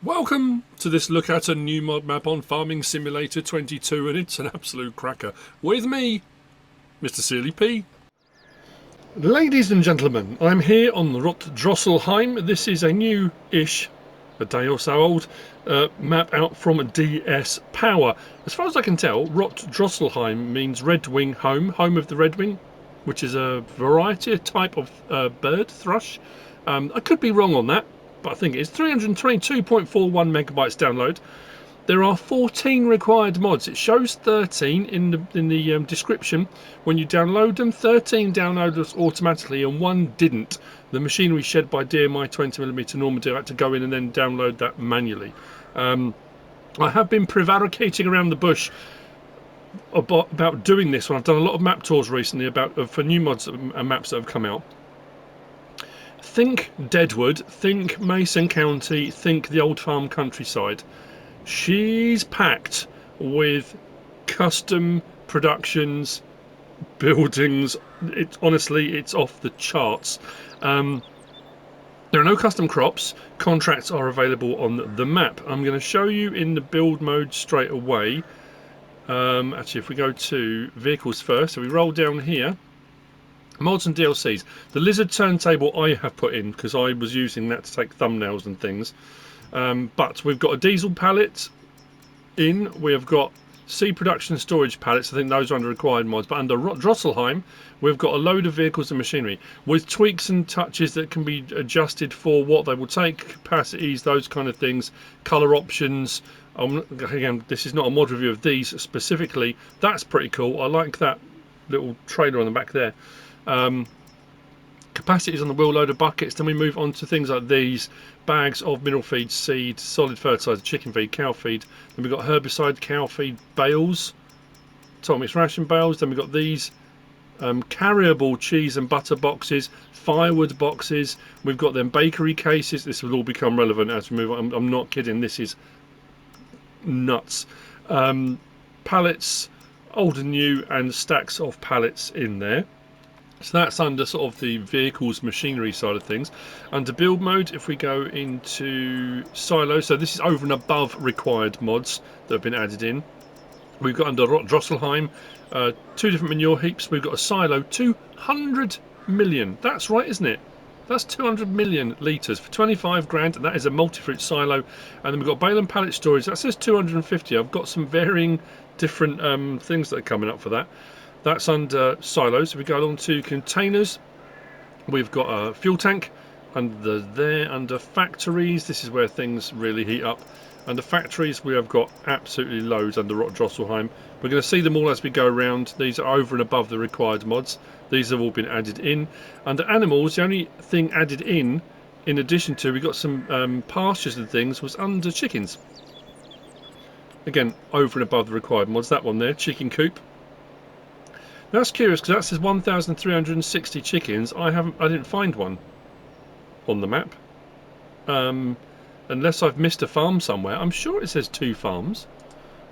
Welcome to this look at a new mod map on Farming Simulator 22, and it's an absolute cracker. With me, MrSealyp. Ladies and gentlemen, I'm here on the Rotdrosselheim. This is a new-ish, a day or so old, map out from DS Power. As far as I can tell, Rotdrosselheim means Red Wing home, home of the Red Wing, which is a variety, a type of bird, thrush. I could be wrong on that, but I think it's 322.41 megabytes download. There are 14 required mods. It shows 13 in the description. When you download them, 13 downloaded automatically and one didn't. The machinery shed by DMI 20mm Normandy, I had to go in and then download that manually. I have been prevaricating around the bush about doing this one. I've done a lot of map tours recently for new mods and maps that have come out. Think Deadwood, think Mason County, think the old farm countryside. She's packed with custom productions, buildings. Honestly, it's off the charts. There are no custom crops. Contracts are available on the map. I'm going to show you in the build mode straight away. Actually, if we go to vehicles first, so we roll down here. Mods and DLCs. The lizard turntable I have put in because I was using that to take thumbnails and things. But we've got a diesel pallet in. We have got seed production storage pallets. I think those are under required mods. But under Rotdrosselheim, we've got a load of vehicles and machinery with tweaks and touches that can be adjusted for what they will take, capacities, those kind of things, colour options. Again, this is not a mod review of these specifically. That's pretty cool. I like that little trailer on the back there. Capacities on the wheel loader buckets. Then we move on to things like these bags of mineral feed, seed, solid fertilizer, chicken feed, cow feed. Then we've got herbicide, cow feed bales, total mix ration bales. Then we've got these carryable cheese and butter boxes, firewood boxes. We've got them bakery cases. This will all become relevant as we move on. I'm not kidding, this is nuts. Pallets, old and new, and stacks of pallets in there. So that's under sort of the vehicles machinery side of things. Under build mode, if we go into silo, so this is over and above required mods that have been added in. We've got under Rotdrosselheim 2 different manure heaps. We've got a silo, 200 million. That's right, isn't it? That's 200 million litres for 25 grand, and that is a multi-fruit silo. And then we've got bale and pallet storage. That says 250. I've got some varying different things that are coming up for that. That's under silos. If we go along to containers, we've got a fuel tank under factories. This is where things really heat up. Under factories, we have got absolutely loads under Rotdrosselheim. We're going to see them all as we go around. These are over and above the required mods. These have all been added in. Under animals, the only thing added in addition to, we got some pastures and things, was under chickens. Again, over and above the required mods. That one there, chicken coop. That's curious because that says 1,360 chickens. I didn't find one on the map, unless I've missed a farm somewhere. I'm sure it says 2 farms.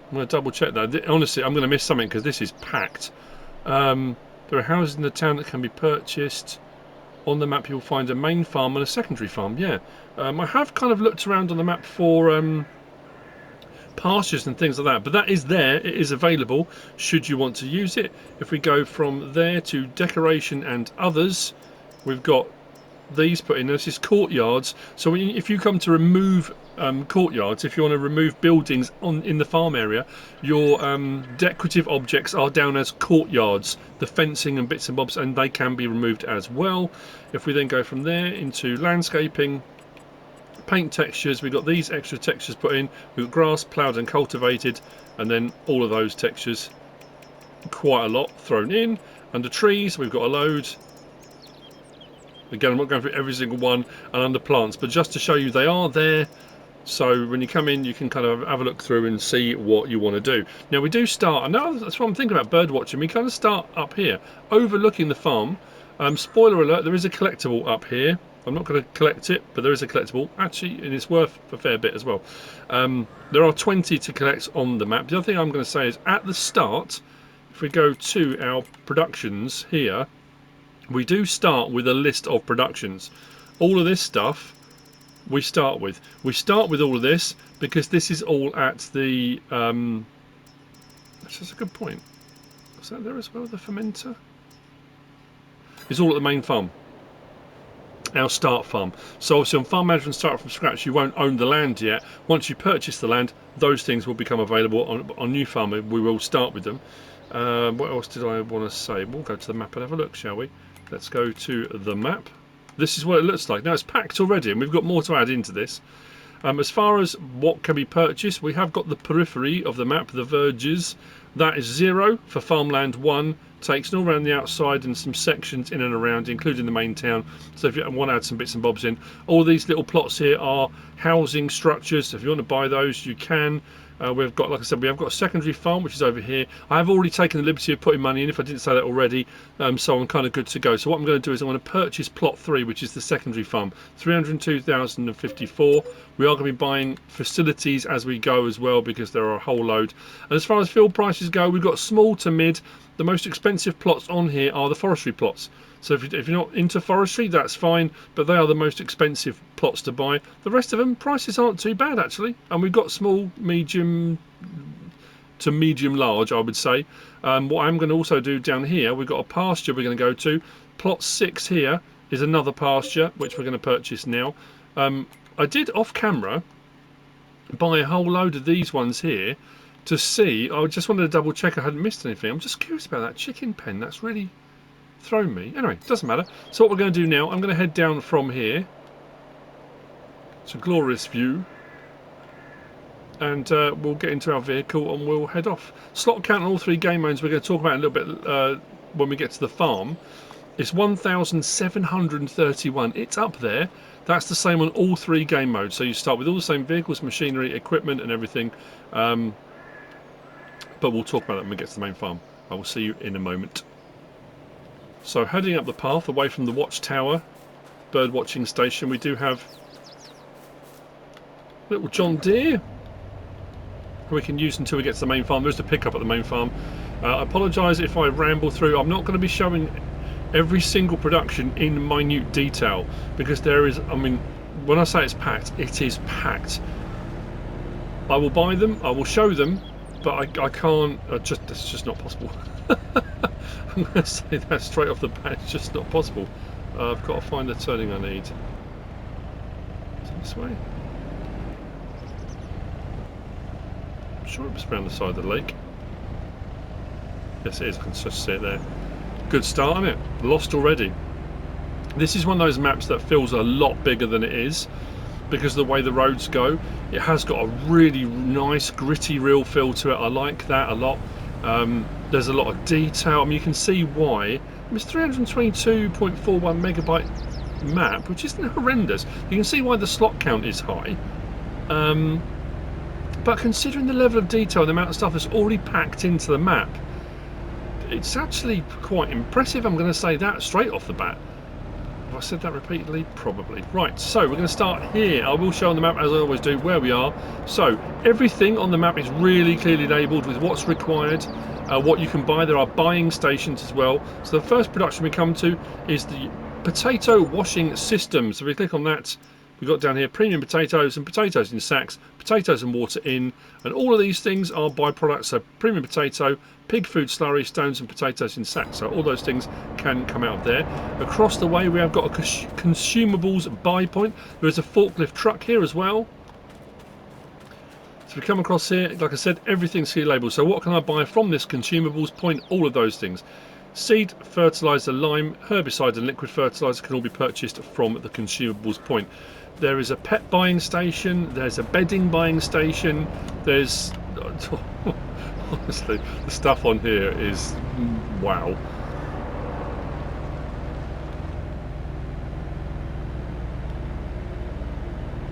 I'm going to double check that. Honestly, I'm going to miss something because this is packed. There are houses in the town that can be purchased. On the map, you'll find a main farm and a secondary farm. Yeah, I have kind of looked around on the map for pastures and things like that, but that is there. It is available should you want to use it. If we go from there to decoration and others, we've got these put in. This is courtyards. So if you come to remove courtyards, if you want to remove buildings in the farm area, your decorative objects are down as courtyards, the fencing and bits and bobs, and they can be removed as well. If we then go from there into landscaping, paint textures, we've got these extra textures put in. We've got grass ploughed and cultivated, and then all of those textures, quite a lot thrown in. Under trees, we've got a load. Again, I'm not going through every single one. And under plants, but just to show you they are there, so when you come in you can kind of have a look through and see what you want to do. Now we do start, and now that's what I'm thinking about bird watching, we kind of start up here overlooking the farm. Spoiler alert, there is a collectible up here. I'm not going to collect it, but there is a collectible, actually, and it's worth a fair bit as well. There are 20 to collect on the map. The other thing I'm going to say is at the start, if we go to our productions here, we do start with a list of productions. All of this stuff we start with. We start with all of this because this is all at the... that's a good point. Is that there as well, the fermenter? It's all at the main farm. Our start farm. So obviously on farm management start from scratch, you won't own the land yet. Once you purchase the land, those things will become available on new farm. We will start with them. What else did I want to say? We'll go to the map and have a look, shall we? Let's go to the map. This is what it looks like. Now it's packed already and we've got more to add into this. As far as what can be purchased, we have got the periphery of the map, the verges. That is 0 for farmland 1. Takes all around the outside and some sections in and around, including the main town. So if you want to add some bits and bobs in, all these little plots here are housing structures. So if you want to buy those, you can. We've got, like I said, we have got a secondary farm which is over here. I have already taken the liberty of putting money in, if I didn't say that already, so I'm kind of good to go. So what I'm going to do is I'm going to purchase plot 3, which is the secondary farm, 302,054. We are going to be buying facilities as we go as well because there are a whole load. And as far as field prices go, we've got small to mid. The most expensive plots on here are the forestry plots. So if you're not into forestry, that's fine, but they are the most expensive plots to buy. The rest of them, prices aren't too bad actually, and we've got small, medium to medium large, I would say. What I'm going to also do down here, we've got a pasture we're going to go to. Plot 6 here is another pasture which we're going to purchase now. I did off camera buy a whole load of these ones here to see. I just wanted to double check I hadn't missed anything. I'm just curious about that chicken pen. That's really thrown me. Anyway, doesn't matter. So what we're going to do now, I'm going to head down from here. It's a glorious view. And we'll get into our vehicle and we'll head off. Slot count on all 3 game modes we're going to talk about in a little bit when we get to the farm. It's 1,731. It's up there. That's the same on all 3 game modes. So you start with all the same vehicles, machinery, equipment and everything. But we'll talk about that when we get to the main farm. I will see you in a moment. So heading up the path away from the watchtower, bird watching station, we do have little John Deere who we can use until we get to the main farm. There's the pickup at the main farm. I apologise if I ramble through. I'm not going to be showing every single production in minute detail because there is, I mean, when I say it's packed, it is packed. I will buy them, I will show them, but I can't, it's just not possible. I'm going to say that straight off the bat, it's just not possible. I've got to find the turning I need. Is it this way? I'm sure it was around the side of the lake. Yes it is, I can just see it there. Good start, isn't it? Lost already. This is one of those maps that feels a lot bigger than it is because of the way the roads go. It has got a really nice gritty real feel to it. I like that a lot. There's a lot of detail. I mean, you can see why. It's 322.41 megabyte map, which isn't horrendous. You can see why the slot count is high. But considering the level of detail, the amount of stuff that's already packed into the map, it's actually quite impressive. I'm going to say that straight off the bat. Have I said that repeatedly? Probably. Right, so we're going to start here. I will show on the map, as I always do, where we are. So everything on the map is really clearly labelled with what's required, what you can buy. There are buying stations as well. So the first production we come to is the potato washing system. So if we click on that, we've got down here premium potatoes and potatoes in sacks, potatoes and water in, and all of these things are byproducts. So premium potato, pig food slurry, stones and potatoes in sacks. So all those things can come out of there. Across the way we have got a consumables buy point. There is a forklift truck here as well. So we come across here, like I said, everything's here labelled. So what can I buy from this consumables point? All of those things. Seed, fertiliser, lime, herbicide and liquid fertiliser can all be purchased from the consumables point. There is a pet buying station, there's a bedding buying station, there's... honestly, the stuff on here is... wow.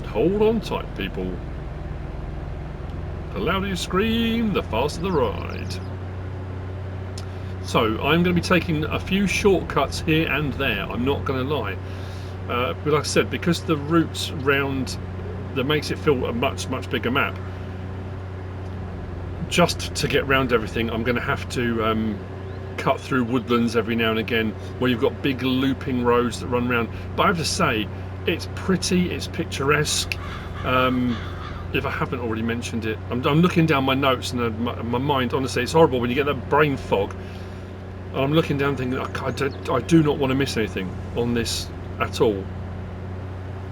Hold on tight, people. The louder you scream, the faster the ride. So I'm going to be taking a few shortcuts here and there, I'm not going to lie. But like I said, because the routes round, that makes it feel a much bigger map. Just to get round everything, I'm going to have to cut through woodlands every now and again, where you've got big looping roads that run round. But I have to say, It's pretty, it's picturesque. If I haven't already mentioned it, I'm looking down my notes, and my mind, honestly, it's horrible when you get that brain fog. And I'm looking down thinking, I do not want to miss anything on this at all.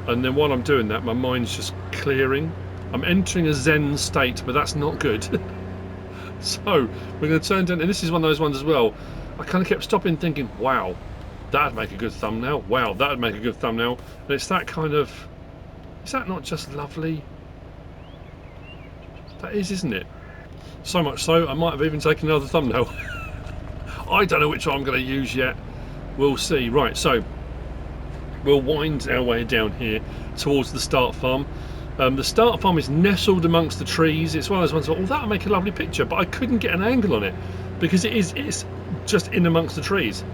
And then while I'm doing that, my mind's just clearing. I'm entering a Zen state, but that's not good. So we're going to turn down, and this is one of those ones as well. I kind of kept stopping thinking, wow, that'd make a good thumbnail. Wow, that'd make a good thumbnail. And it's that kind of, is that not just lovely? That is, isn't it? So much so, I might have even taken another thumbnail. I don't know which one I'm going to use yet. We'll see. Right, so we'll wind our way down here towards the start farm. The start farm is nestled amongst the trees. It's one of those ones where, oh, that'll make a lovely picture, but I couldn't get an angle on it because it's just in amongst the trees.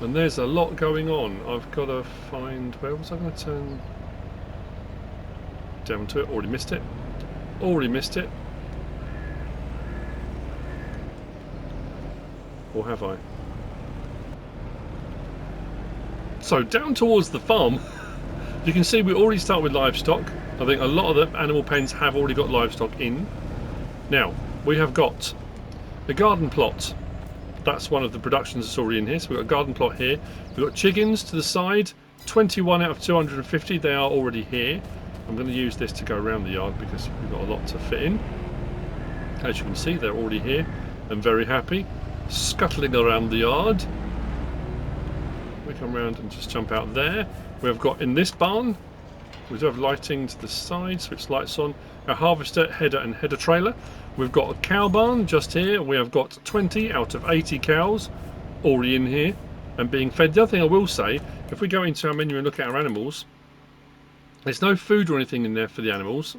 And there's a lot going on. I've got to find, where was I going to turn down to it? Already missed it. Already missed it. Or have I? So down towards the farm, you can see we already start with livestock. I think a lot of the animal pens have already got livestock in. Now, we have got a garden plot. That's one of the productions that's already in here. So we've got a garden plot here. We've got chickens to the side. 21 out of 250, they are already here. I'm going to use this to go around the yard because we've got a lot to fit in. As you can see, they're already here and very happy, scuttling around the yard. We come around and just jump out there. We've got in this barn, we do have lighting to the side, switch lights on, a harvester, header and header trailer. We've got a cow barn just here. We have got 20 out of 80 cows already in here and being fed. The other thing I will say, if we go into our menu and look at our animals, there's no food or anything in there for the animals,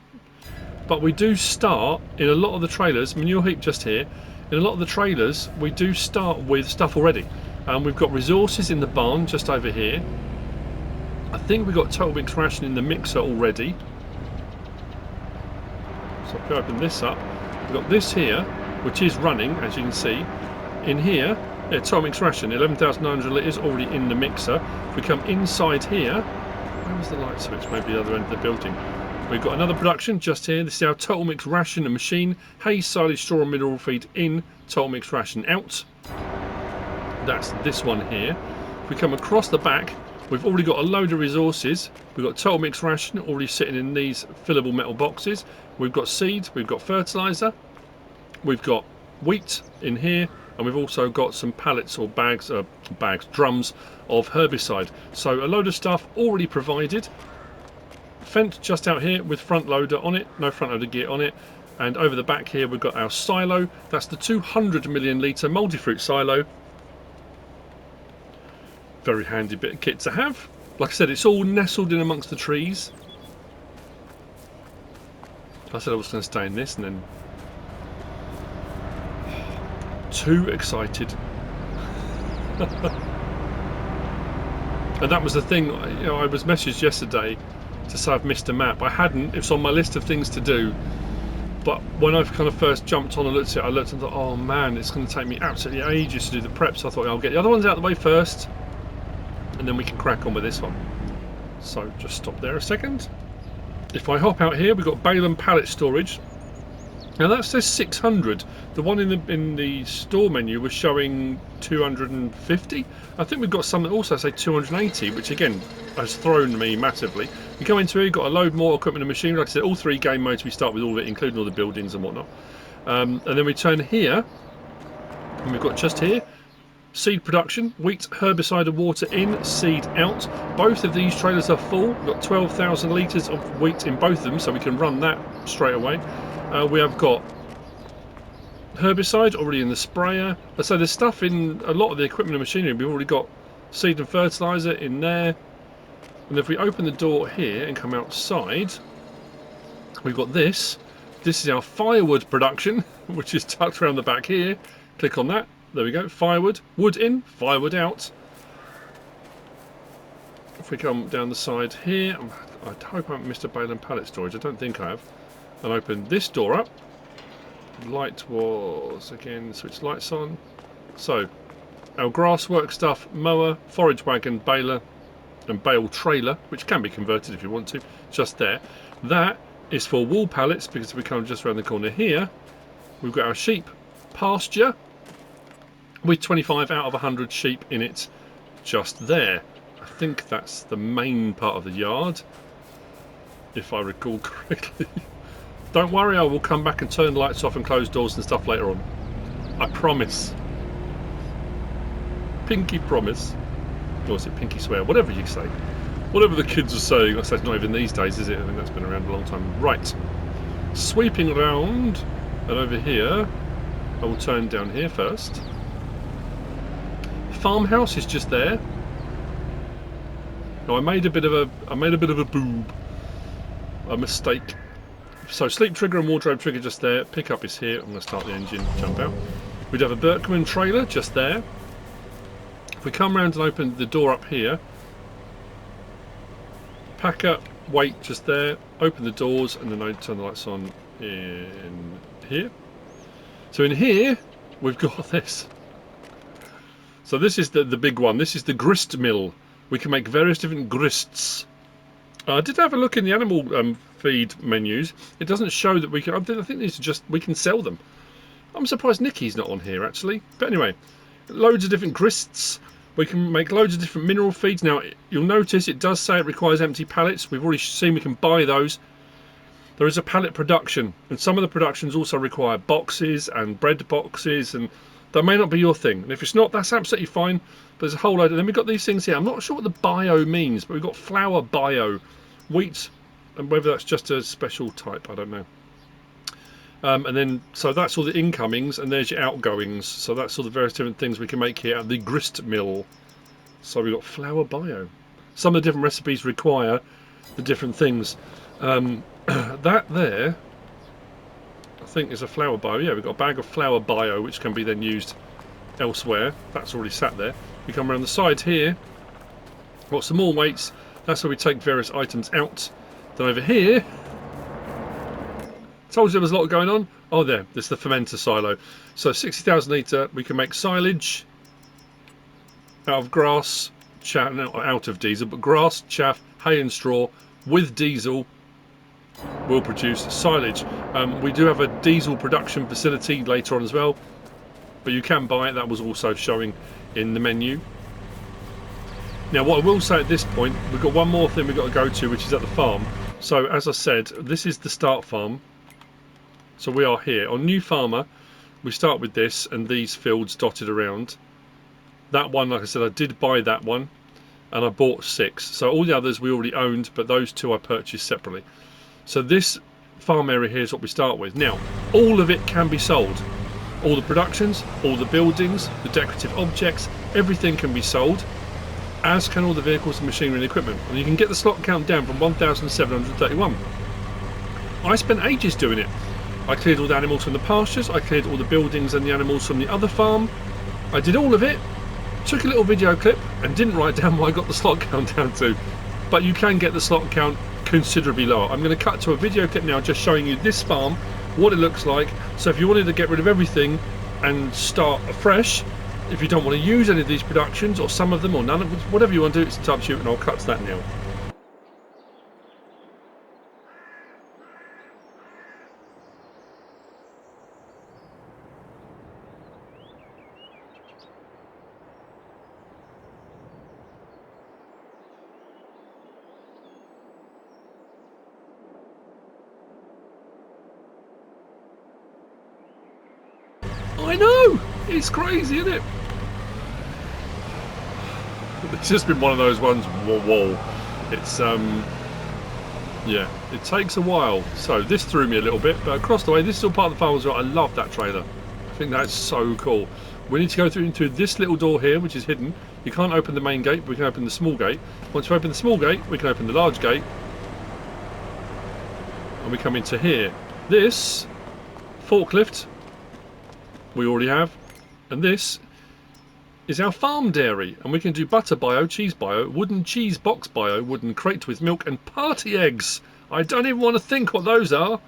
but we do start in a lot of the trailers, manure heap just here, in a lot of the trailers we do start with stuff already. We've got resources in the barn just over here. I think we've got total mix ration in the mixer already. So if we open this up, we've got this here, which is running, as you can see. In here, yeah, total mix ration, 11,900 litres already in the mixer. If we come inside here, where was the light switch? Maybe the other end of the building. We've got another production just here. This is our total mix ration and machine. Hay, silage, straw and mineral feed in, total mix ration out. That's this one here. If we come across the back, we've already got a load of resources. We've got total mix ration already sitting in these fillable metal boxes. We've got seed, we've got fertiliser, we've got wheat in here, and we've also got some pallets or drums of herbicide. So a load of stuff already provided. Fent just out here with front loader on it, no front loader gear on it. And over the back here we've got our silo. That's the 200 million litre multi-fruit silo. Very handy bit of kit to have. Like I said, it's all nestled in amongst the trees. I said I was going to stay in this and then... Too excited. And that was the thing, you know, I was messaged yesterday to say I've missed a map. I hadn't, it's on my list of things to do. But when I've kind of first jumped on and looked at it, I looked and thought, oh man, it's going to take me absolutely ages to do the prep. So I thought I'll get the other ones out of the way first, and then we can crack on with this one. So just stop there a second. If I hop out here, we've got bale and pallet storage. Now that says 600. The one in the store menu was showing 250. I think we've got some that also say 280, which again has thrown me massively. You come into here, you've got a load more equipment and machinery. Like I said, all three game modes. We start with all of it, including all the buildings and whatnot. And then we turn here, and we've got just here seed production, wheat, herbicide and water in, seed out. Both of these trailers are full. We've got 12,000 litres of wheat in both of them, so we can run that straight away. We have got herbicide already in the sprayer. So there's stuff in a lot of the equipment and machinery. We've already got seed and fertiliser in there. And if we open the door here and come outside, we've got this. This is our firewood production, which is tucked around the back here. Click on that. There we go. Firewood. Wood in, firewood out. If we come down the side here, I hope I haven't missed a bale and pallet storage. I don't think I have. And open this door up. Light was, again, switch lights on. So, our grass work stuff, mower, forage wagon, baler and bale trailer, which can be converted if you want to, just there. That is for wool pallets, because we come just around the corner here. We've got our sheep pasture with 25 out of 100 sheep in it just there. I think that's the main part of the yard, if I recall correctly. Don't worry, I will come back and turn the lights off and close doors and stuff later on. I promise. Pinky promise. Or is it pinky swear? Whatever you say. Whatever the kids are saying. I say it's not even these days, is it? I mean, that's been around a long time. Right. Sweeping around. And over here, I will turn down here first. Farmhouse is just there. Now I made a bit of a boob. A mistake. So sleep trigger and wardrobe trigger just there. Pickup is here. I'm going to start the engine, jump out. We'd have a Berkman trailer just there. If we come around and open the door up here, pack up, wait just there, open the doors, and then I turn the lights on in here. So in here, we've got this. So this is the big one. This is the grist mill. We can make various different grists. I did have a look in the animal feed menus. It doesn't show that we can. I think these are just, we can sell them. I'm surprised Nikki's not on here actually. But anyway, loads of different grists. We can make loads of different mineral feeds. Now you'll notice it does say it requires empty pallets. We've already seen we can buy those. There is a pallet production, and some of the productions also require boxes and bread boxes, and that may not be your thing. And if it's not, that's absolutely fine. But there's a whole load. And then we've got these things here. I'm not sure what the bio means, but we've got flour bio, wheat, and whether that's just a special type, I don't know. And then, so that's all the incomings, and there's your outgoings. So that's all the various different things we can make here at the grist mill. So we've got flour bio. Some of the different recipes require the different things. That there, I think, is a flour bio. Yeah, we've got a bag of flour bio, which can be then used elsewhere. That's already sat there. We come around the sides here. Got some more weights. That's where we take various items out. Then over here, told you there was a lot going on. Oh, there's the fermenter silo. So 60,000 litre, we can make silage out of grass, chaff, no, out of diesel, but grass, chaff, hay and straw with diesel will produce silage. We do have a diesel production facility later on as well, but you can buy it. That was also showing in the menu. Now what I will say at this point, we've got one more thing we've got to go to, which is at the farm. So as I said, this is the start farm. So we are here on New Farmer. We start with this and these fields dotted around. That one, like I said, I did buy that one, and I bought 6. So all the others we already owned, but those 2 I purchased separately. So this farm area here is what we start with. Now, all of it can be sold. All the productions, all the buildings, the decorative objects, everything can be sold, as can all the vehicles and machinery and equipment. And you can get the slot count down from 1,731. I spent ages doing it. I cleared all the animals from the pastures, I cleared all the buildings and the animals from the other farm. I did all of it, took a little video clip, and didn't write down what I got the slot count down to. But you can get the slot count considerably lower. I'm going to cut to a video clip now just showing you this farm, what it looks like. So if you wanted to get rid of everything and start afresh, if you don't want to use any of these productions or some of them or none of them, whatever you want to do, it's up to you, and I'll cut to that now. I know! It's crazy, isn't it? It's just been one of those ones, whoa. It's, yeah, it takes a while. So this threw me a little bit, but across the way, this is all part of the farm as well. I love that trailer. I think that's so cool. We need to go through into this little door here, which is hidden. You can't open the main gate, but we can open the small gate. Once we open the small gate, we can open the large gate. And we come into here. This forklift we already have, and this is our farm dairy, and we can do butter bio, cheese bio, wooden cheese box bio, wooden crate with milk, and party eggs. I don't even want to think what those are,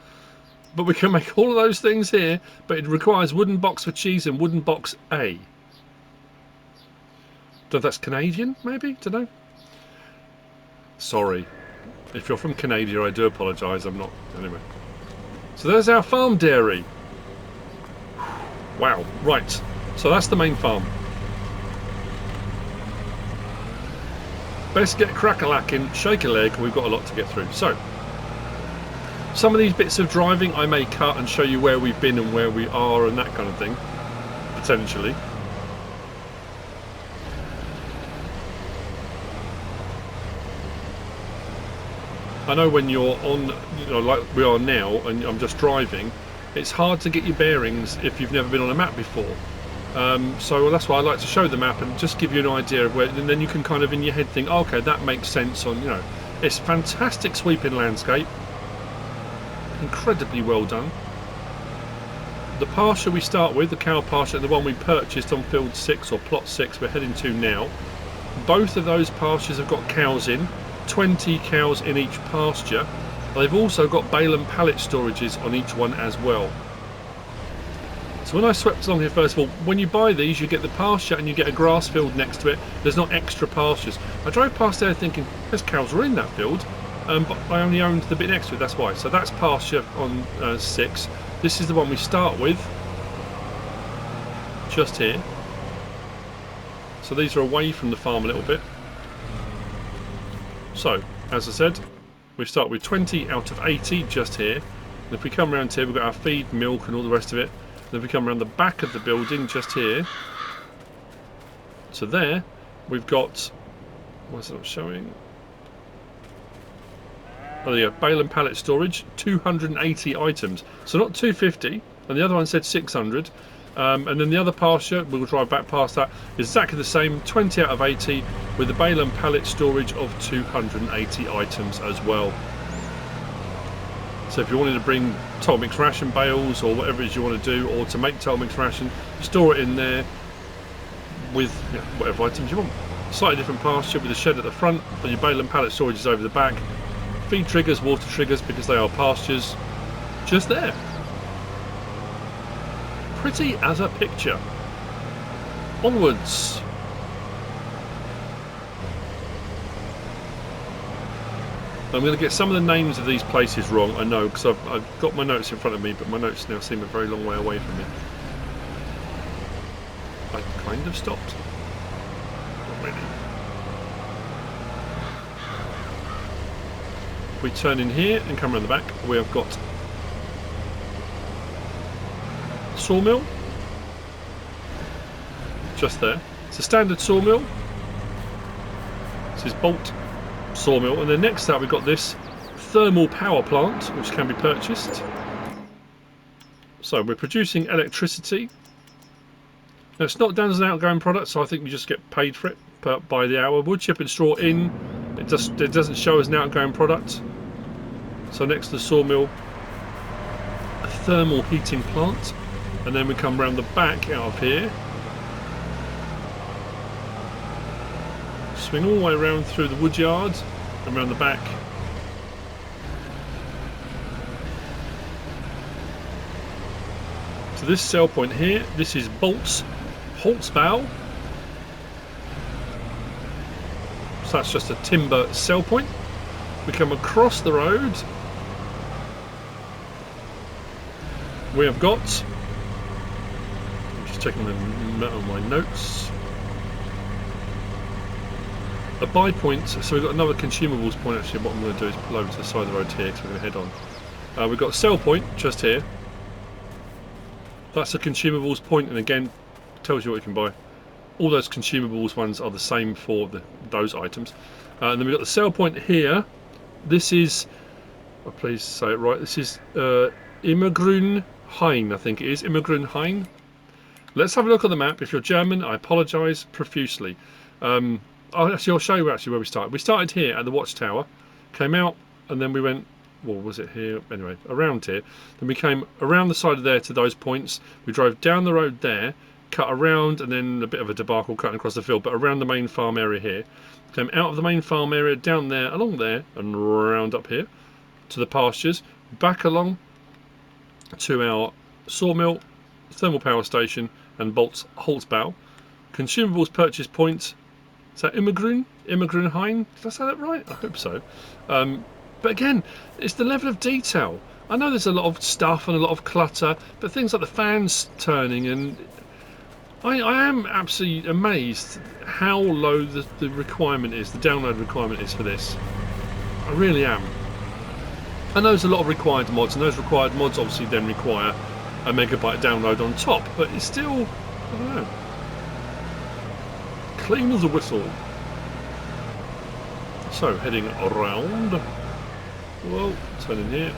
but we can make all of those things here, but it requires wooden box for cheese and wooden box A. That's Canadian, maybe? Don't know. Sorry. If you're from Canada, I do apologise. I'm not. Anyway. So there's our farm dairy. Wow. Right. So that's the main farm. Best get crack-a-lacking, shake a leg. We've got a lot to get through. So some of these bits of driving I may cut and show you where we've been and where we are and that kind of thing. Potentially. I know when you're on, like we are now, and I'm just driving, it's hard to get your bearings if you've never been on a map before. So that's why I like to show the map and just give you an idea of where, and then you can kind of in your head think, oh, okay, that makes sense on, it's fantastic sweeping landscape, incredibly well done. The pasture we start with, the cow pasture, the one we purchased on field 6 or plot 6 we're heading to now, both of those pastures have got cows in. 20 cows in each pasture. They've also got bale and pallet storages on each one as well. So when I swept along here, first of all, when you buy these you get the pasture and you get a grass field next to it. There's not extra pastures. I drove past there thinking there's cows are in that field, but I only owned the bit next to it, that's why. So that's pasture on 6. This is the one we start with, just here. So these are away from the farm a little bit. So, as I said, we start with 20 out of 80 just here. And if we come around here, we've got our feed, milk and all the rest of it. And if we come around the back of the building just here, so there, we've got, what's it not showing? Oh, there you go, bale and pallet storage, 280 items. So not 250, and the other one said 600. And then the other pasture, we'll drive back past that, is exactly the same, 20 out of 80, with the bale and pallet storage of 280 items as well. So if you wanted to bring total mixed ration bales or whatever it is you want to do, or to make total mixed ration, store it in there with whatever items you want. Slightly different pasture with a shed at the front, and your bale and pallet storage is over the back. Feed triggers, water triggers, because they are pastures, just there. Pretty as a picture. Onwards. I'm going to get some of the names of these places wrong, I know, because I've got my notes in front of me, but my notes now seem a very long way away from me. I kind of stopped. Not really. If we turn in here and come around the back, we have got sawmill, just there. It's a standard sawmill. This is bolt sawmill, and then next to that we've got this thermal power plant which can be purchased. So we're producing electricity. Now it's not down as an outgoing product, so I think we just get paid for it by the hour. Wood chip and straw in. It doesn't show as an outgoing product. So next to the sawmill, a thermal heating plant. And then we come round the back out of here. Swing all the way around through the wood yard and round the back. So this sell point here, this is Bolt's Holzbau. So that's just a timber sell point. We come across the road. We have got, checking my notes, a buy point. So we've got another consumables point. Actually, what I'm going to do is pull over to the side of the road here because we're going to head on. We've got a sell point just here. That's a consumables point, and again tells you what you can buy. All those consumables ones are the same for those items. And then we've got the sell point here. This is, oh, please say it right, this is Immergrünhain, I think it is, Immergrünhain. Let's have a look at the map. If you're German, I apologise profusely. I'll show you actually where we started. We started here at the watchtower, came out, and then we went, well, was it here? Anyway, around here. Then we came around the side of there to those points. We drove down the road there, cut around, and then a bit of a debacle cutting across the field, but around the main farm area here. Came out of the main farm area, down there, along there, and round up here to the pastures, back along to our sawmill, thermal power station, and Bolt's Holzbau. Consumables purchase point Is that Immergrünhain? Did I say that right? I hope so. But again, it's the level of detail. I know there's a lot of stuff and a lot of clutter, but things like the fans turning, and I am absolutely amazed how low the requirement is, the download requirement is for this. I really am. I know there's a lot of required mods, and those required mods obviously then require a megabyte download on top, but it's still, I don't know, clean as a whistle. So, heading around, well, turn in here.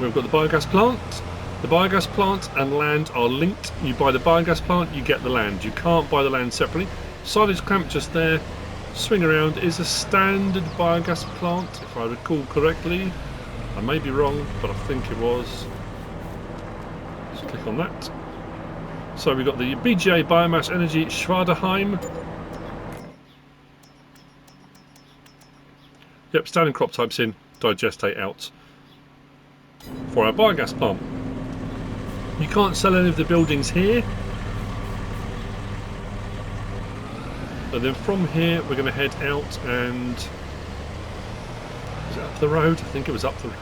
We've got the biogas plant. The biogas plant and land are linked. You buy the biogas plant, you get the land. You can't buy the land separately. Silage clamp just there. Swing around is a standard biogas plant, if I recall correctly. I may be wrong, but I think it was. Let's click on that. So we've got the BGA Biomass Energy Rotdrosselheim. Yep, standard crop types in, digestate out. For our biogas plant. You can't sell any of the buildings here. And then from here we're going to head out and... is it up the road? I think it was up the road.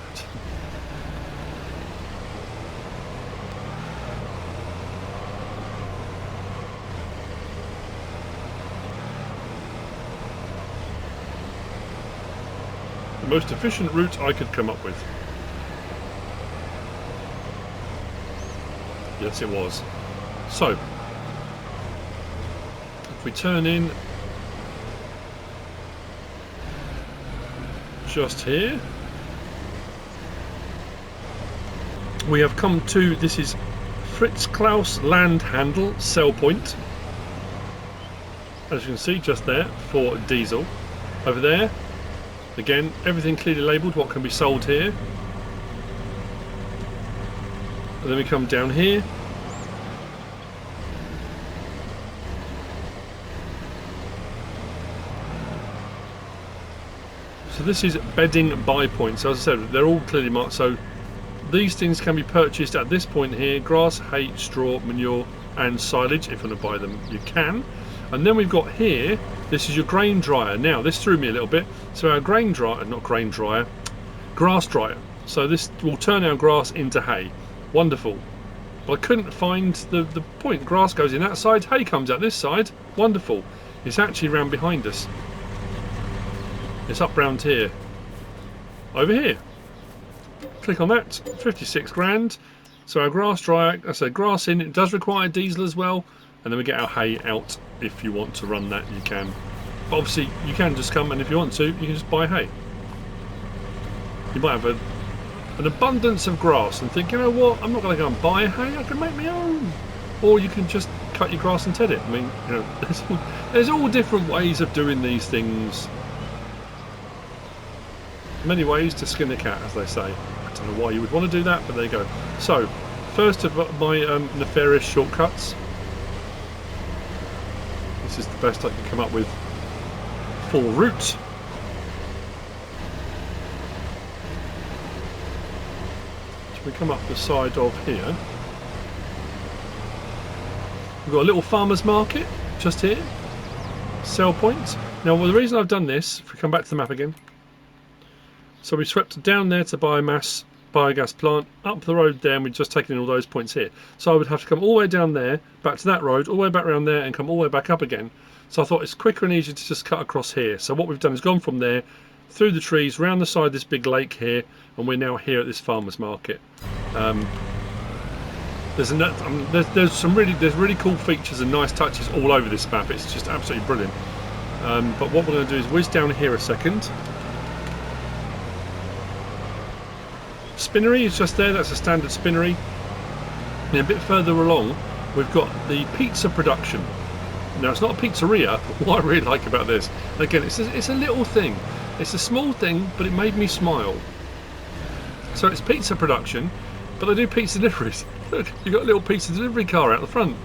The most efficient route I could come up with. Yes, it was. So, if we turn in just here, we have come to, this is Fritz Klaus Land Handle sell point. As you can see, just there for diesel. Over there, again, everything clearly labelled, what can be sold here. And then we come down here. So this is bedding buy points. As I said, they're all clearly marked. So these things can be purchased at this point here. Grass, hay, straw, manure and silage. If you want to buy them, you can. And then we've got here, this is your grain dryer. Now, this threw me a little bit. So our grain dryer, not grain dryer, grass dryer. So this will turn our grass into hay. Wonderful. But I couldn't find the point. Grass goes in that side, hay comes out this side. Wonderful. It's actually round behind us. It's up round here. Over here. Click on that. 56 grand. So our grass dryer, I say grass in, it does require diesel as well. And then we get our hay out. If you want to run that, you can. But obviously, you can just come, and if you want to, you can just buy hay. You might have an abundance of grass and think, you know what, I'm not going to go and buy hay, I can make my own. Or you can just cut your grass and ted it. I mean, you know, there's all different ways of doing these things. Many ways to skin a cat, as they say. I don't know why you would want to do that, but there you go. So, first of my nefarious shortcuts. This is the best I can come up with for route. So we come up the side of here. We've got a little farmer's market just here. Sell point. Now, well, the reason I've done this, if we come back to the map again. So we swept down there to biogas plant, up the road there, and we've just taken in all those points here. So I would have to come all the way down there, back to that road, all the way back around there, and come all the way back up again. So I thought it's quicker and easier to just cut across here. So what we've done is gone from there, through the trees, round the side of this big lake here, and we're now here at this farmer's market. There's really cool features and nice touches all over this map. It's just absolutely brilliant. But what we're going to do is whiz down here a second. Spinnery is just there, that's a standard spinnery. And a bit further along we've got the pizza production. Now it's not a pizzeria, but what I really like about this, again, it's a little thing. It's a small thing, but it made me smile. So it's pizza production, but they do pizza deliveries. Look, you've got a little pizza delivery car out the front.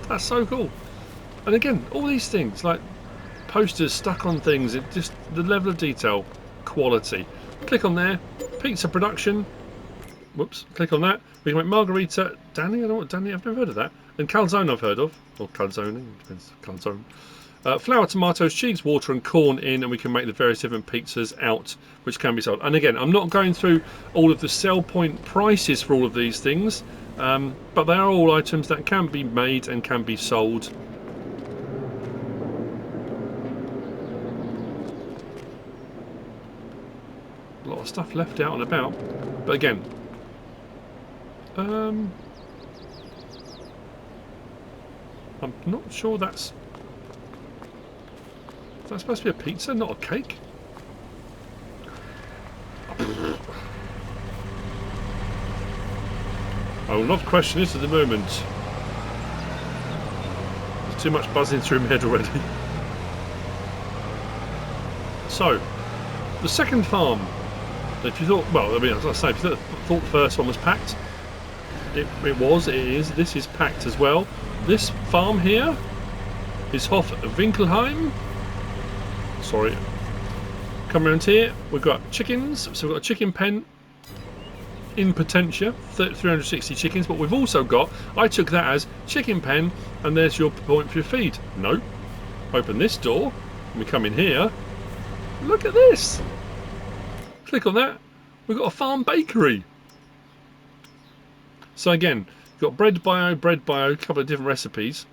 That's so cool. And again, all these things, like posters stuck on things, it just, the level of detail, quality. Click on there, pizza production. Whoops, click on that. We can make margarita. Danny, I don't know what Danny, I've never heard of that. And calzone I've heard of, or calzone, depends, calzone. Flour, tomatoes, cheese, water and corn in, and we can make the various different pizzas out, which can be sold. And again, I'm not going through all of the sell point prices for all of these things, but they are all items that can be made and can be sold. A lot of stuff left out and about, but again, I'm not sure that's supposed to be a pizza, not a cake. I will not question it at the moment. There's too much buzzing through my head already. So, the second farm. If you thought, well, I mean, as I say, if you thought the first one was packed, it is. This is packed as well. This farm here is Rotdrosselheim. Sorry. Come around here, we've got chickens. So we've got a chicken pen in Potentia, 360 chickens, but we've also got, I took that as chicken pen, and there's your point for your feed. Nope. Open this door, and we come in here. Look at this. Click on that, we've got a farm bakery. So again, you've got bread bio, a couple of different recipes.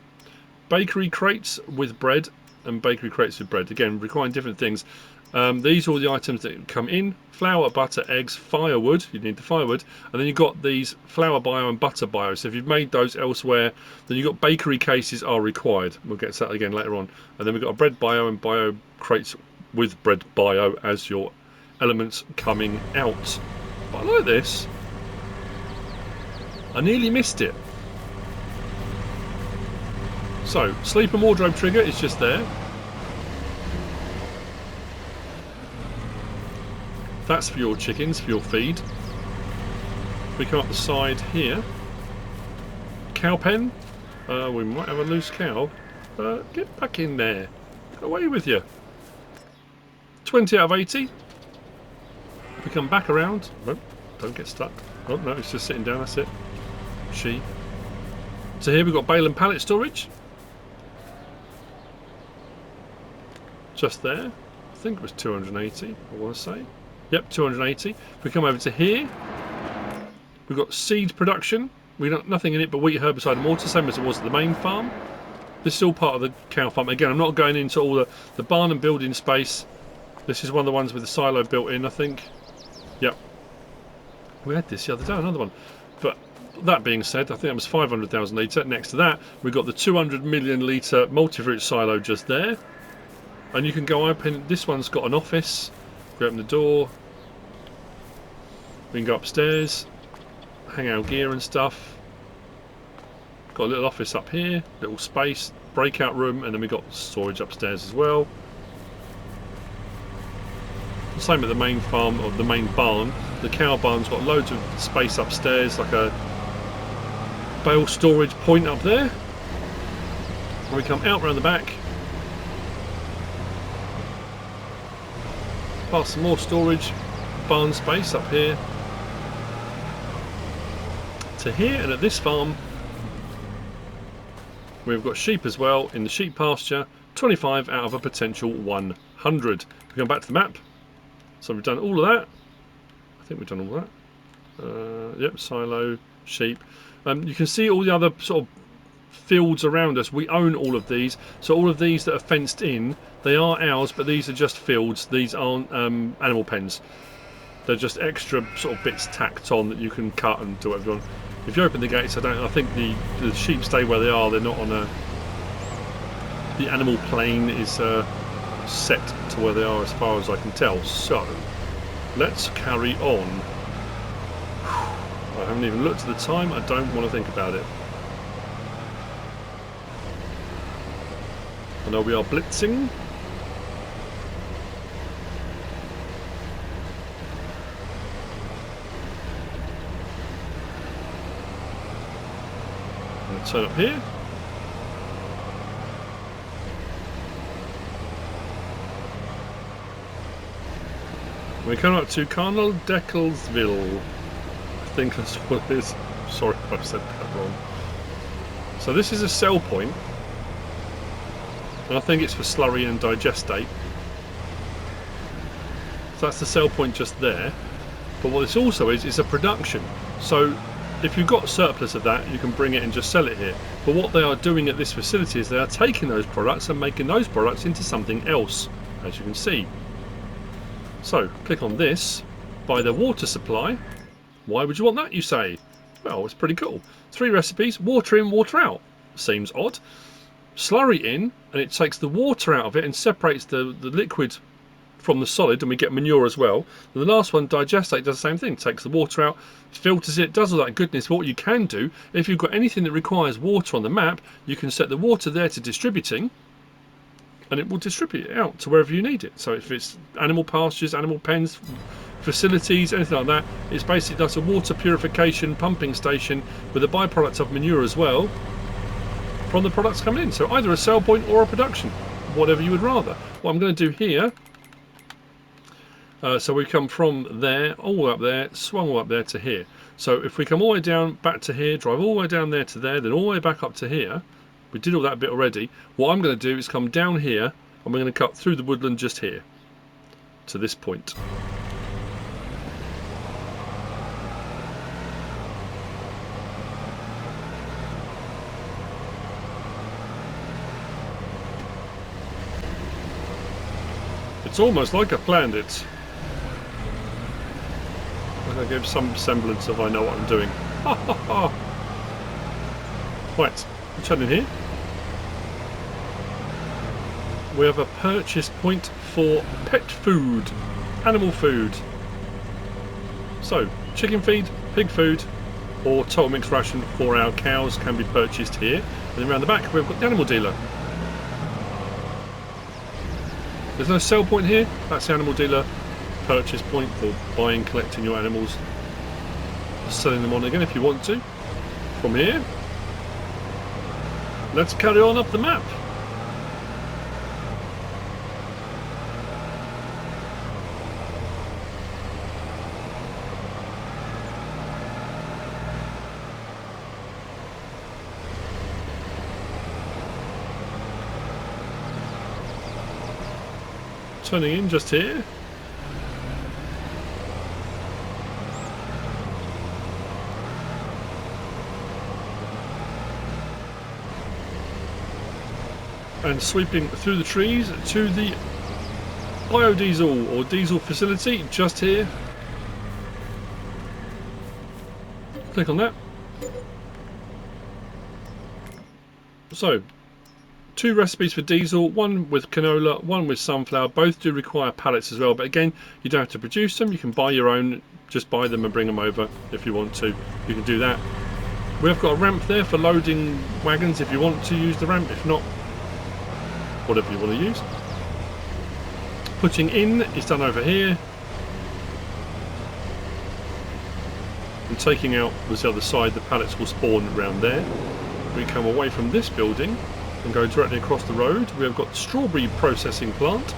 Bakery crates with bread and bakery crates with bread. Again, requiring different things. These are all the items that come in. Flour, butter, eggs, firewood. You need the firewood. And then you've got these flour bio and butter bio. So if you've made those elsewhere, then you've got bakery cases are required. We'll get to that again later on. And then we've got a bread bio and bio crates with bread bio as your elements coming out. But I like this. I nearly missed it. So, sleep and wardrobe trigger is just there. That's for your chickens, for your feed. We come up the side here. Cow pen. We might have a loose cow. Get back in there. Get away with you. 20 out of 80. We come back around. Nope, don't get stuck. Oh no, it's just sitting down, that's it. She. So here we've got bale and pallet storage. Just there. I think it was 280, I want to say. Yep, 280. We come over to here. We've got seed production. We've got nothing in it but wheat, herbicide and water, same as it was at the main farm. This is all part of the cow farm. Again, I'm not going into all the barn and building space. This is one of the ones with the silo built in, I think. Yep. We had this the other day, another one. But that being said, I think that was 500,000 litre. Next to that, we've got the 200 million litre multi-fruit silo just there. And you can go open, this one's got an office. We open the door. We can go upstairs, hang our gear and stuff. Got a little office up here, little space, breakout room, and then we've got storage upstairs as well. Same at the main farm, or the main barn. The cow barn's got loads of space upstairs, like a bale storage point up there. And we come out round the back. Past some more storage, barn space up here. To here, and at this farm, we've got sheep as well in the sheep pasture. 25 out of a potential 100. We come back to the map. So we've done all of that. I think we've done all that. Yep, silo, sheep. You can see all the other sort of fields around us. We own all of these. So all of these that are fenced in, they are ours, but these are just fields. These aren't animal pens. They're just extra sort of bits tacked on that you can cut and do whatever you want. If you open the gates, I think the sheep stay where they are. They're not on a... The animal plane is set to where they are as far as I can tell. So, let's carry on. I haven't even looked at the time. I don't want to think about it. I know we are blitzing. Turn up here. We come up to Colonel Decklesville. I think that's what it is. Sorry if I've said that wrong. So this is a sell point, and I think it's for slurry and digestate. So that's the sell point just there. But what this also is a production. So if you've got surplus of that, you can bring it and just sell it here. But what they are doing at this facility is they are taking those products and making those products into something else, as you can see. So click on this, buy their water supply. Why would you want that, you say? Well, it's pretty cool. 3 recipes, water in, water out. Seems odd. Slurry in, and it takes the water out of it and separates the liquid from the solid, and we get manure as well. And the last one, digestate, does the same thing. Takes the water out, filters it, does all that goodness. But what you can do, if you've got anything that requires water on the map, you can set the water there to distributing, and it will distribute it out to wherever you need it. So if it's animal pastures, animal pens, facilities, anything like that, it's basically like a water purification pumping station with a byproduct of manure as well from the products coming in. So either a sell point or a production, whatever you would rather. What I'm going to do here, so we come from there, all the way up there, swung all up there to here. So if we come all the way down, back to here, drive all the way down there to there, then all the way back up to here, we did all that bit already. What I'm going to do is come down here, and we're going to cut through the woodland just here, to this point. It's almost like I planned it. I give some semblance of I know what I'm doing. Ha ha ha! Right, what's happening here? We have a purchase point for pet food, animal food. So, chicken feed, pig food, or total mixed ration for our cows can be purchased here. And then around the back we've got the animal dealer. There's no sell point here, that's the animal dealer purchase point for buying, collecting your animals, selling them on again if you want to. From here, let's carry on up the map. Turning in just here. And sweeping through the trees to the biodiesel or diesel facility just here. Click on that. So, 2 recipes for diesel, one with canola, one with sunflower. Both do require pallets as well, but again, you don't have to produce them. You can buy your own, just buy them and bring them over if you want to. You can do that. We've got a ramp there for loading wagons if you want to use the ramp. If not, whatever you want to use. Putting in is done over here. And taking out was the other side. The pallets will spawn around there. We come away from this building and go directly across the road. We have got the strawberry processing plant.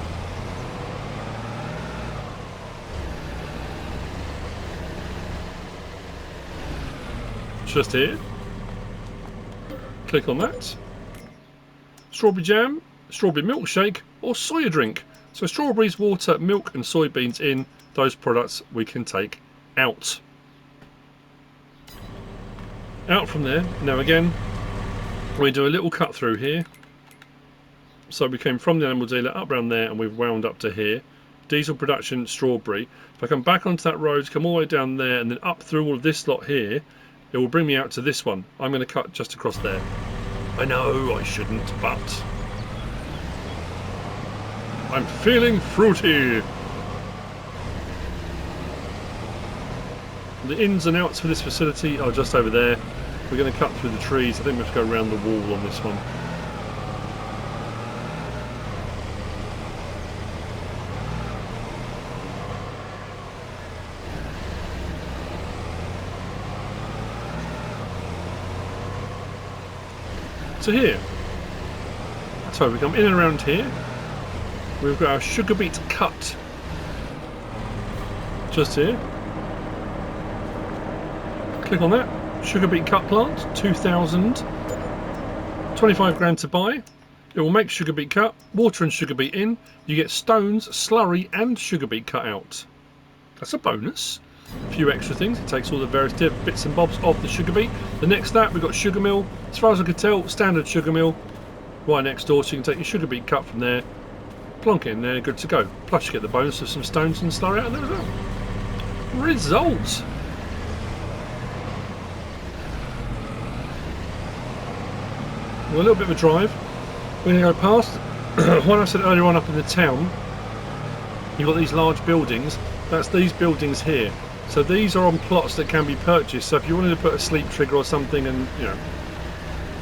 Just here. Click on that. Strawberry jam, strawberry milkshake, or soya drink. So strawberries, water, milk and soybeans in. Those products we can take out. Out from there. Now again, we do a little cut through here. So we came from the animal dealer up around there and we've wound up to here. Diesel production, strawberry. If I come back onto that road, come all the way down there and then up through all of this lot here, it will bring me out to this one. I'm going to cut just across there. I know I shouldn't, but I'm feeling fruity. The ins and outs for this facility are just over there. We're going to cut through the trees. I think we have to go around the wall on this one. So here, so we come in and around here. We've got our sugar beet cut just here. Click on that. Sugar beet cut plant, 2,000 25 grand to buy. It will make sugar beet cut, water and sugar beet in. You get stones, slurry and sugar beet cut out. That's a bonus. A few extra things. It takes all the various bits and bobs of the sugar beet. The next to that we've got sugar mill. As far as I can tell, standard sugar mill right next door, so you can take your sugar beet cut from there, plonk it in there, good to go. Plus you get the bonus of some stones and slurry out of there as well. Result. Well, a little bit of a drive. We're going to go past, what I said earlier on up in the town, you've got these large buildings. That's these buildings here. So these are on plots that can be purchased. So if you wanted to put a sleep trigger or something and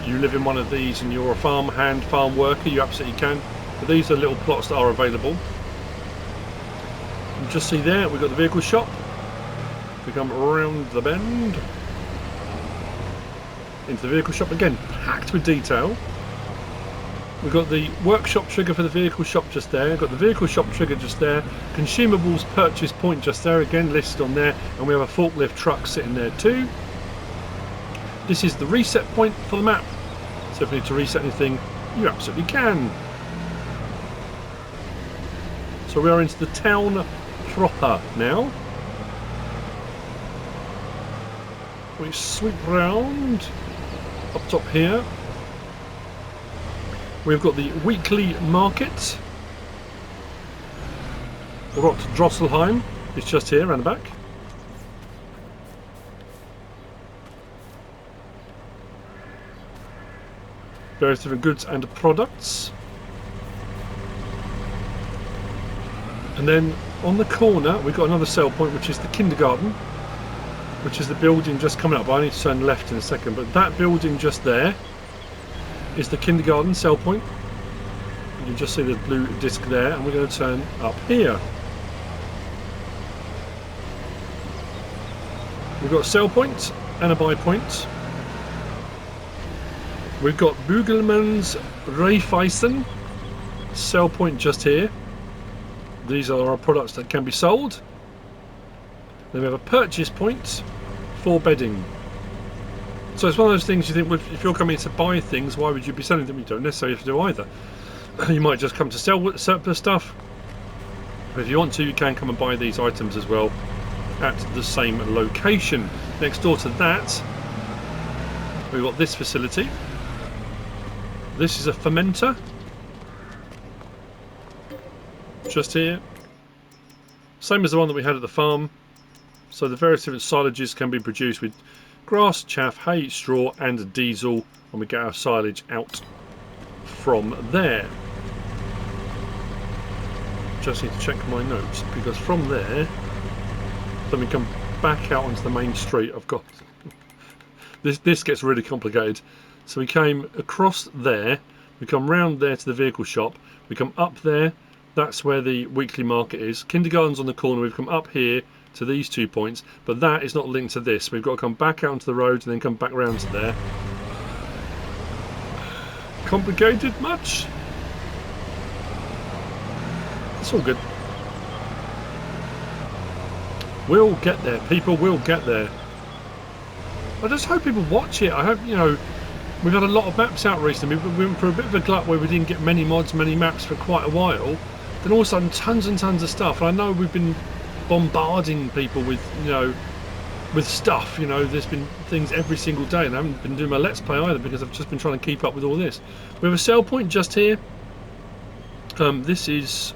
you live in one of these and you're a farm worker, you absolutely can. But these are little plots that are available. You just see there, we've got the vehicle shop. We come around the bend into the vehicle shop again, packed with detail. We've got the workshop trigger for the vehicle shop just there. We've got the vehicle shop trigger just there. Consumables purchase point just there, again listed on there. And we have a forklift truck sitting there too. This is the reset point for the map. So if you need to reset anything, you absolutely can. So we are into the town proper now. We sweep round up top here. We've got the weekly market. Rotdrosselheim is just here around the back. Various different goods and products. And then on the corner we've got another sale point, which is the kindergarten, which is the building just coming up. I need to turn left in a second, but that building just there is the kindergarten sell point. You can just see the blue disc there, and we're going to turn up here. We've got a sell point and a buy point. We've got Bugelmann's Reifeisen sell point just here. These are our products that can be sold. Then we have a purchase point for bedding. So it's one of those things you think, well, if you're coming to buy things, why would you be selling them? You don't necessarily have to do either. You might just come to sell surplus stuff. But if you want to, you can come and buy these items as well at the same location. Next door to that, we've got this facility. This is a fermenter. Just here. Same as the one that we had at the farm. So the various different silages can be produced with grass, chaff, hay, straw and diesel, and we get our silage out from there. Just need to check my notes, because from there, then we come back out onto the main street. I've got this gets really complicated. So we came across there, we come round there to the vehicle shop, we come up there, that's where the weekly market is. Kindergarten's on the corner, we've come up here to these 2 points, but that is not linked to this. We've got to come back out onto the road and then come back round to there. Complicated much? It's all good. We'll get there, people, we'll get there. I just hope people watch it. I hope, we've had a lot of maps out recently. We went through a bit of a glut where we didn't get many mods, many maps for quite a while. Then all of a sudden, tons and tons of stuff. And I know we've been bombarding people with, with stuff. There's been things every single day, and I haven't been doing my Let's Play either because I've just been trying to keep up with all this. We have a sell point just here. This is,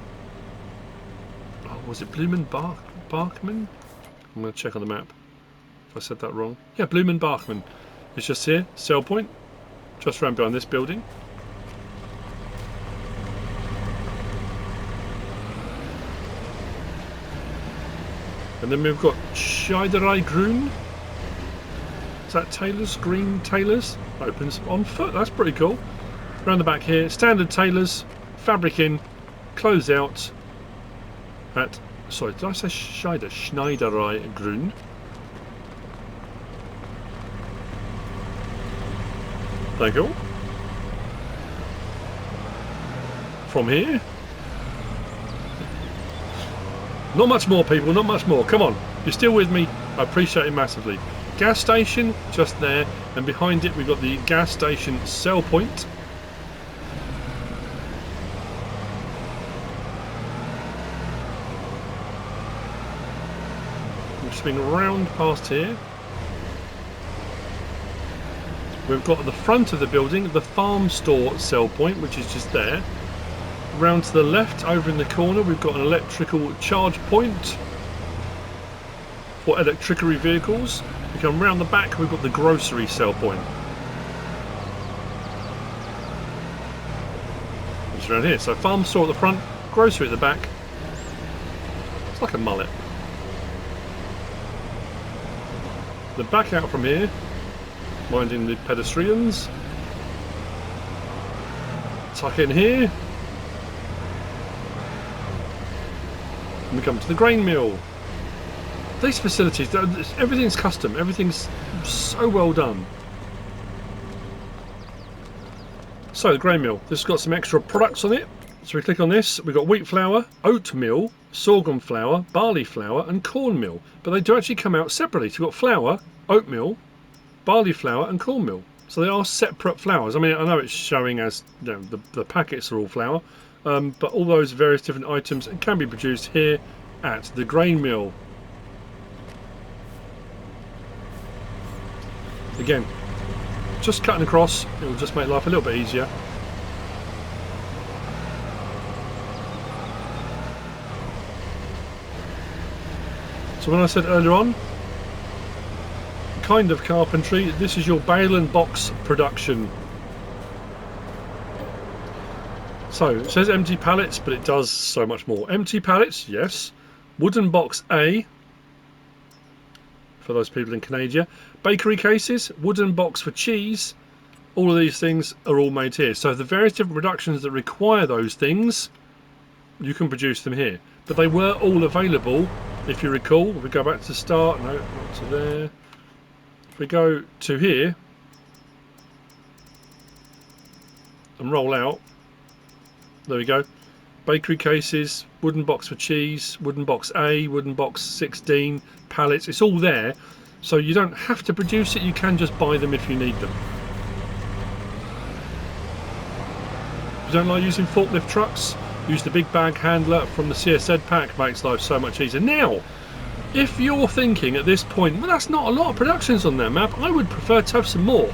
was it Barkman? I'm going to check on the map if I said that wrong. Yeah, Barkman. It's just here, sell point, just around behind this building. And then we've got Schneiderei Grün. Is that Tailors? Green Tailors? Opens on foot, that's pretty cool. Around the back here, standard tailors, fabric in, close out at, sorry, did I say Schneiderei Grün? Thank you. From here. Not much more, people, not much more. Come on, you're still with me. I appreciate it massively. Gas station just there, and behind it we've got the gas station sell point. swing round past here. We've got at the front of the building the farm store sell point, which is just there. Round to the left, over in the corner, we've got an electrical charge point for electricity vehicles. We come round the back, we've got the grocery sell point. It's around here. So farm store at the front, grocery at the back. It's like a mullet. The back out from here, minding the pedestrians. Tuck in here. And we come to the grain mill. These facilities, everything's custom, everything's so well done. So the grain mill, this has got some extra products on it. So we click on this, we've got wheat flour, oatmeal, sorghum flour, barley flour and cornmeal. But they do actually come out separately. So we've got flour, oatmeal, barley flour and cornmeal. So they are separate flours. I mean, I know it's showing as, you know, the packets are all flour, but all those various different items can be produced here at the grain mill. Again, just cutting across, it will just make life a little bit easier. So when I said earlier on, kind of carpentry, this is your bale and box production. So it says empty pallets, but it does so much more. Empty pallets, yes. Wooden box A, for those people in Canada. Bakery cases, wooden box for cheese. All of these things are all made here. So the various different productions that require those things, you can produce them here. But they were all available, if you recall. If we go back to the start, no, not to there. If we go to here and roll out, there we go. Bakery cases, wooden box for cheese, wooden box A, wooden box 16, pallets, it's all there. So you don't have to produce it, you can just buy them if you need them. If you don't like using forklift trucks, use the big bag handler from the CSZ pack, makes life so much easier. Now, if you're thinking at this point, well, that's not a lot of productions on that map, I would prefer to have some more.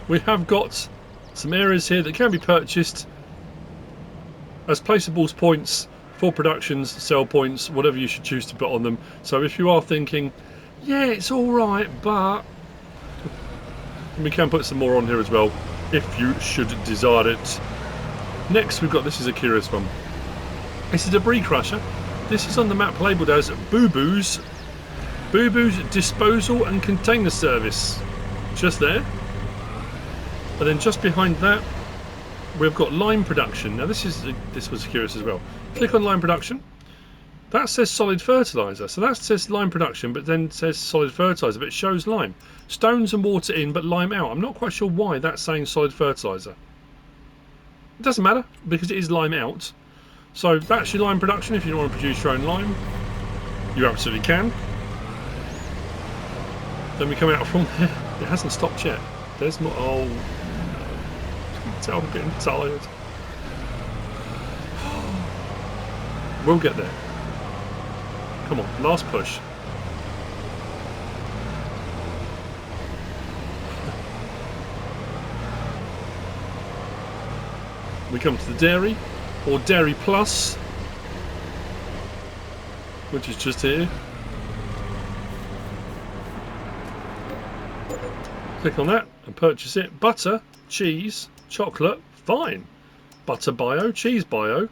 We have got some areas here that can be purchased as placeables points for productions, sell points, whatever you should choose to put on them. So if you are thinking, yeah, it's alright, but we can put some more on here as well, if you should desire it. Next we've got, this is a curious one. It's a debris crusher. This is on the map labelled as Boo Boo's Disposal and Container Service. Just there. And then just behind that, we've got lime production. Now this was curious as well. Click on lime production. That says solid fertiliser. So that says lime production, but then says solid fertiliser, but it shows lime. Stones and water in, but lime out. I'm not quite sure why that's saying solid fertiliser. It doesn't matter, because it is lime out. So that's your lime production. If you don't want to produce your own lime, you absolutely can. Then we come out from there. It hasn't stopped yet. There's more. Oh, no. Tell I'm getting tired. We'll get there. Come on, last push. We come to the dairy, or Dairy Plus, which is just here. Click on that and purchase it. Butter, cheese, chocolate, fine. Butter bio, cheese bio,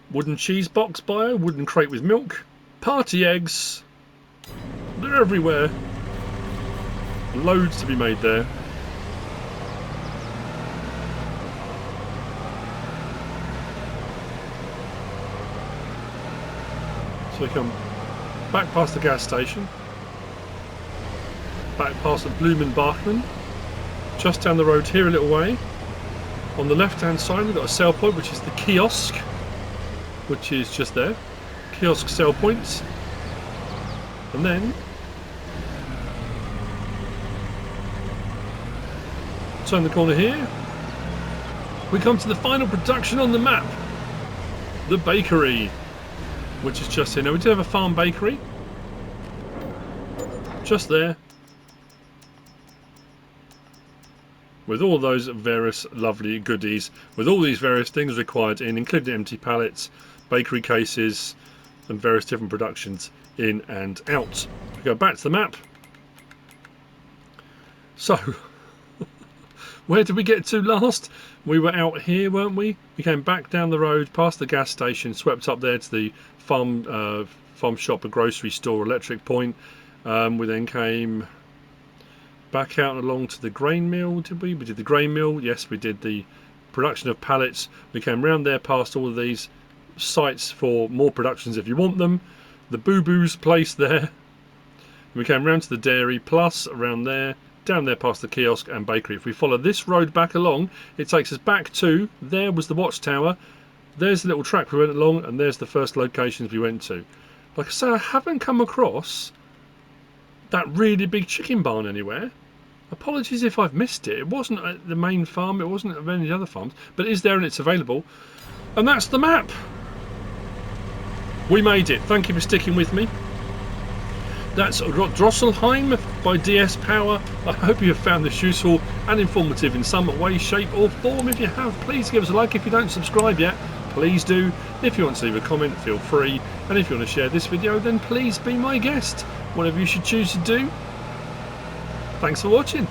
wooden cheese box bio, wooden crate with milk, party eggs, they're everywhere. Loads to be made there. So we come back past the gas station, back past the Blumen Bachmann, just down the road here a little way. On the left hand side we've got a sell point, which is the kiosk, which is just there. Kiosk sell points. And then turn the corner here, we come to the final production on the map, the bakery, which is just here. Now we do have a farm bakery, just there, with all those various lovely goodies, with all these various things required in, including empty pallets, bakery cases, and various different productions in and out. We go back to the map. So, where did we get to last? We were out here, weren't we? We came back down the road, past the gas station, swept up there to the farm shop, a grocery store, electric point. We then came back out along to the grain mill, did we? We did the grain mill, yes, we did the production of pallets. We came round there past all of these sites for more productions if you want them. The boo-boo's place there. We came round to the dairy, plus around there, down there past the kiosk and bakery. If we follow this road back along, it takes us back to, there was the watchtower, there's the little track we went along, and there's the first locations we went to. Like I say, I haven't come across that really big chicken barn anywhere. Apologies if I've missed it. It wasn't at the main farm, it wasn't at any of the other farms, but it is there and it's available. And that's the map. We made it. Thank you for sticking with me. That's Rotdrosselheim by DS Power. I hope you have found this useful and informative in some way, shape or form. If you have, please give us a like. If you don't subscribe yet, please do. If you want to leave a comment, feel free. And if you want to share this video, then please be my guest. Whatever you should choose to do. Thanks for watching.